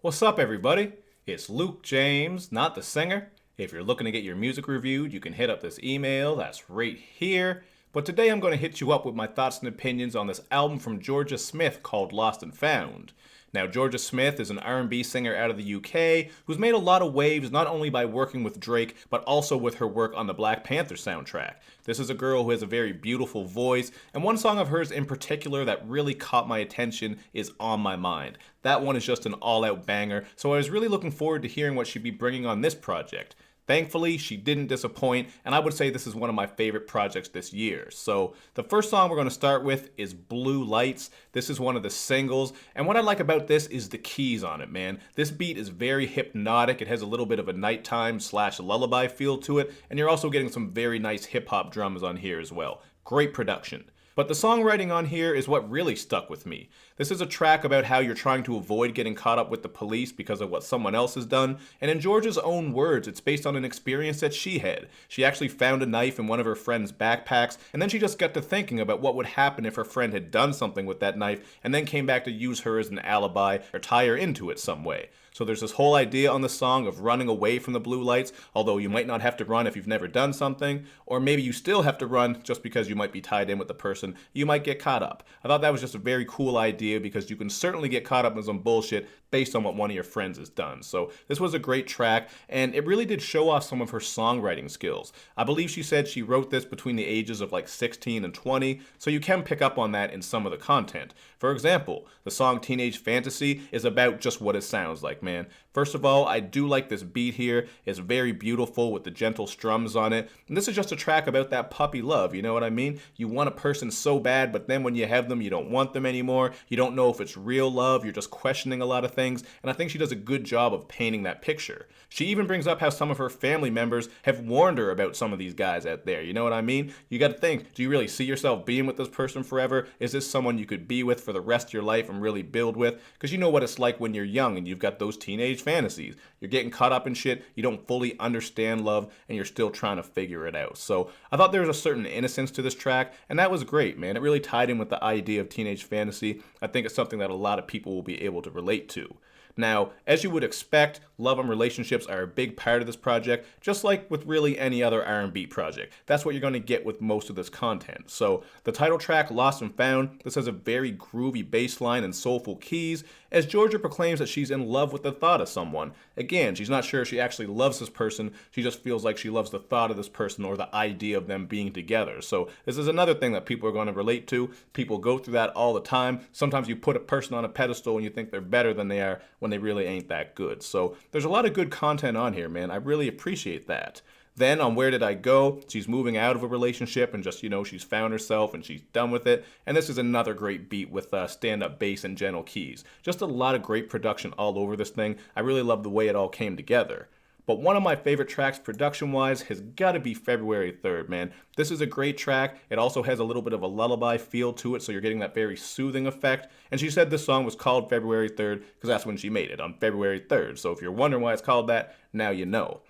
What's up, everybody? It's Luke James, not the singer. If you're looking to get your music reviewed, you can hit up this email that's right here. But today I'm going to hit you up with my thoughts and opinions on this album from Jorja Smith called Lost and Found. Now, Jorja Smith is an R&B singer out of the UK who's made a lot of waves not only by working with Drake, but also with her work on the Black Panther soundtrack. This is a girl who has a very beautiful voice, and one song of hers in particular that really caught my attention is On My Mind. That one is just an all-out banger, so I was really looking forward to hearing what she'd be bringing on this project. Thankfully, she didn't disappoint, and I would say this is one of my favorite projects this year. So, the first song we're going to start with is Blue Lights. This is one of the singles, and what I like about this is the keys on it, man. This beat is very hypnotic. It has a little bit of a nighttime / lullaby feel to it, and you're also getting some very nice hip-hop drums on here as well. Great production. But the songwriting on here is what really stuck with me. This is a track about how you're trying to avoid getting caught up with the police because of what someone else has done, and in Jorja's own words, it's based on an experience that she had. She actually found a knife in one of her friend's backpacks, and then she just got to thinking about what would happen if her friend had done something with that knife, and then came back to use her as an alibi or tie her into it some way. So there's this whole idea on the song of running away from the blue lights, although you might not have to run if you've never done something, or maybe you still have to run just because you might be tied in with the person, you might get caught up. I thought that was just a very cool idea because you can certainly get caught up in some bullshit based on what one of your friends has done. So this was a great track, and it really did show off some of her songwriting skills. I believe she said she wrote this between the ages of like 16 and 20, so you can pick up on that in some of the content. For example, the song Teenage Fantasy is about just what it sounds like, man. First of all, I do like this beat here. It's very beautiful with the gentle strums on it. And this is just a track about that puppy love, you know what I mean? You want a person so bad, but then when you have them, you don't want them anymore. You don't know if it's real love. You're just questioning a lot of things. And I think she does a good job of painting that picture. She even brings up how some of her family members have warned her about some of these guys out there. You know what I mean? You got to think, do you really see yourself being with this person forever? Is this someone you could be with for the rest of your life and really build with? Because you know what it's like when you're young and you've got those teenage fantasies. You're getting caught up in shit, you don't fully understand love, and you're still trying to figure it out. So I thought there was a certain innocence to this track, and that was great, man. It really tied in with the idea of teenage fantasy. I think it's something that a lot of people will be able to relate to. Now, as you would expect, love and relationships are a big part of this project, just like with really any other R&B project. That's what you're going to get with most of this content. So, the title track, Lost and Found, this has a very groovy bass line and soulful keys, as Jorja proclaims that she's in love with the thought of someone. Again, she's not sure if she actually loves this person, she just feels like she loves the thought of this person or the idea of them being together. So, this is another thing that people are going to relate to. People go through that all the time. Sometimes you put a person on a pedestal and you think they're better than they are when they really ain't that good. So there's a lot of good content on here, man. I really appreciate that. Then on Where Did I Go, she's moving out of a relationship and just, she's found herself and she's done with it. And this is another great beat with stand-up bass and gentle keys. Just a lot of great production all over this thing. I really love the way it all came together. But one of my favorite tracks production-wise has got to be February 3rd, man. This is a great track. It also has a little bit of a lullaby feel to it, so you're getting that very soothing effect. And she said this song was called February 3rd because that's when she made it, on February 3rd. So if you're wondering why it's called that, now you know.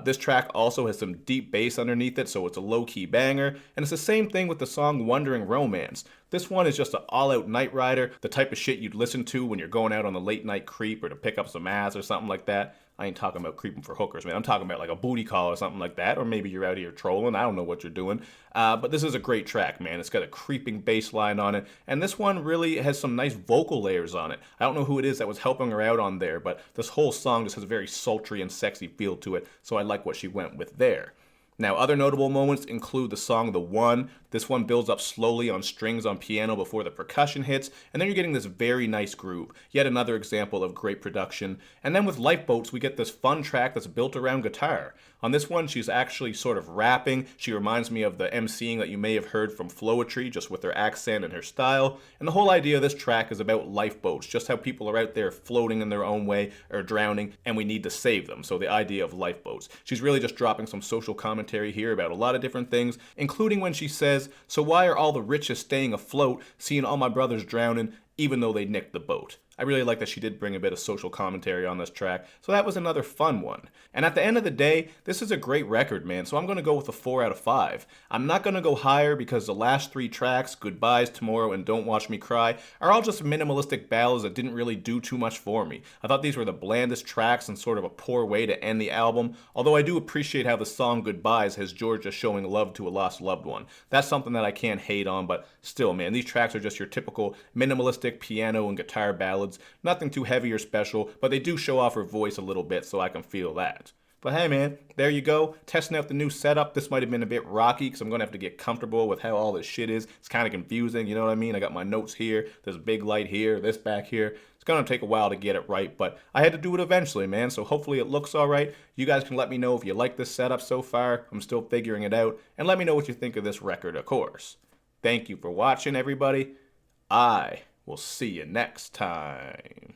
This track also has some deep bass underneath it, so it's a low-key banger. And it's the same thing with the song Wandering Romance. This one is just an all-out night rider, the type of shit you'd listen to when you're going out on the late-night creep or to pick up some ass or something like that. I ain't talking about creeping for hookers, man. I'm talking about like a booty call or something like that. Or maybe you're out here trolling. I don't know what you're doing. But this is a great track, man. It's got a creeping bass line on it. And this one really has some nice vocal layers on it. I don't know who it is that was helping her out on there, but this whole song just has a very sultry and sexy feel to it. So I like what she went with there. Now, other notable moments include the song The One. This one builds up slowly on strings on piano before the percussion hits, and then you're getting this very nice groove. Yet another example of great production. And then with Lifeboats, we get this fun track that's built around guitar. On this one, she's actually sort of rapping. She reminds me of the MCing that you may have heard from Flowetry, just with her accent and her style. And the whole idea of this track is about lifeboats, just how people are out there floating in their own way or drowning, and we need to save them. So the idea of lifeboats. She's really just dropping some social commentary here about a lot of different things, including when she says, "So why are all the richest staying afloat, seeing all my brothers drowning, even though they nicked the boat?" I really like that she did bring a bit of social commentary on this track, so that was another fun one. And at the end of the day, this is a great record, man, so I'm going to go with a 4 out of 5. I'm not going to go higher because the last 3 tracks, Goodbyes, Tomorrow, and Don't Watch Me Cry, are all just minimalistic ballads that didn't really do too much for me. I thought these were the blandest tracks and sort of a poor way to end the album, although I do appreciate how the song Goodbyes has Jorja showing love to a lost loved one. That's something that I can't hate on, but still, man, these tracks are just your typical minimalistic piano and guitar ballads. Nothing too heavy or special, but they do show off her voice a little bit, so I can feel that. But hey man, there you go, testing out the new setup. This might have been a bit rocky because I'm going to have to get comfortable with how all this shit is. It's kind of confusing, you know what I mean? I got my notes here, there's a big light here, this back here. It's going to take a while to get it right, but I had to do it eventually, man, so hopefully it looks alright. You guys can let me know if you like this setup so far. I'm still figuring it out, and let me know what you think of this record, of course. Thank you for watching, everybody. I will see you next time.